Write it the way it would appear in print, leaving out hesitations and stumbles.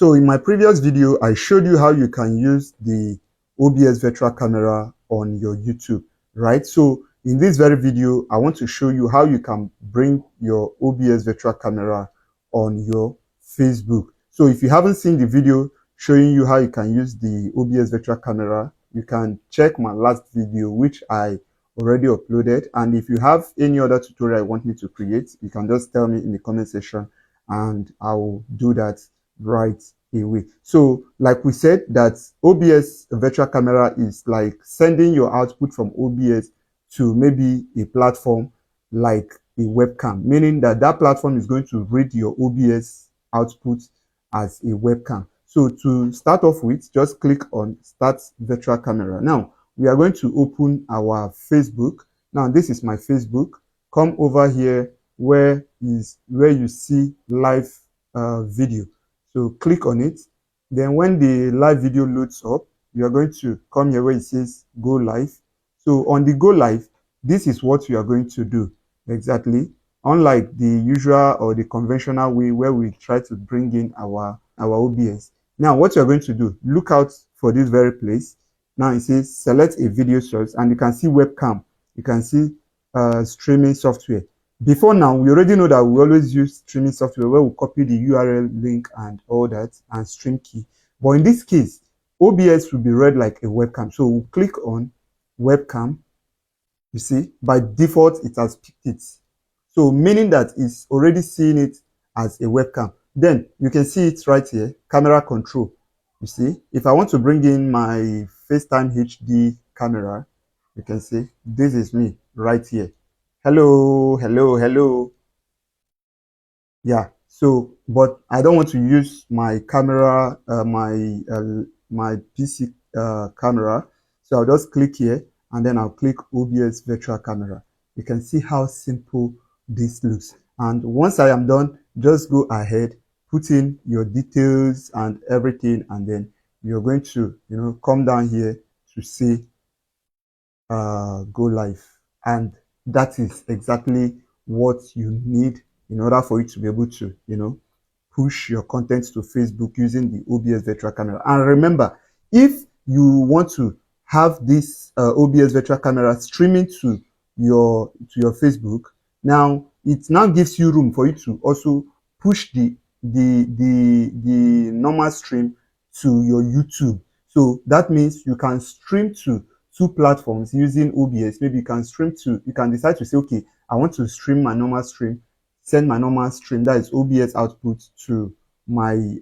So in my previous video, I showed you how you can use the OBS virtual camera on your YouTube, right? So in this very video, I want to show you how you can bring your OBS virtual camera on your Facebook. So if you haven't seen the video showing you how you can use the OBS virtual camera, you can check my last video, which I already uploaded. And if you have any other tutorial you want me to create, you can just tell me in the comment section and I will do that right away. So like we said, that OBS virtual camera is like sending your output from OBS to maybe a platform like a webcam, meaning that that platform is going to read your OBS output as a webcam. So to start off with, just click on Start Virtual Camera. Now we are going to open our Facebook. Now this is my Facebook. Come over here where you see live video. So click on it. Then when the live video loads up, you are going to come here where it says go live. So on the go live, this is what you are going to do exactly. Unlike the usual or the conventional way where we try to bring in our OBS. Now what you are going to do, look out for this very place. Now it says select a video source and you can see webcam. You can see streaming software. Before now, we already know that we always use streaming software where we copy the URL link and all that and stream key. But in this case, OBS will be read like a webcam. So we'll click on webcam. You see, by default, it has picked it. So meaning that it's already seeing it as a webcam. Then you can see it right here, camera control. You see, if I want to bring in my FaceTime HD camera, you can see this is me right here. Hello. Yeah, so but I don't want to use my camera, my PC camera. So I'll just click here and then I'll click OBS virtual camera. You can see how simple this looks. And once I am done, just go ahead, put in your details and everything, and then you're going to come down here to see go live. And that is exactly what you need in order for you to be able to push your content to Facebook using the OBS virtual camera. And remember, if you want to have this OBS virtual camera streaming to your Facebook, now it now gives you room for you to also push the normal stream to your YouTube. So that means you can stream to two platforms using OBS. Maybe you can decide to say, okay, I want to stream my normal stream, send my normal stream, that is OBS output, to my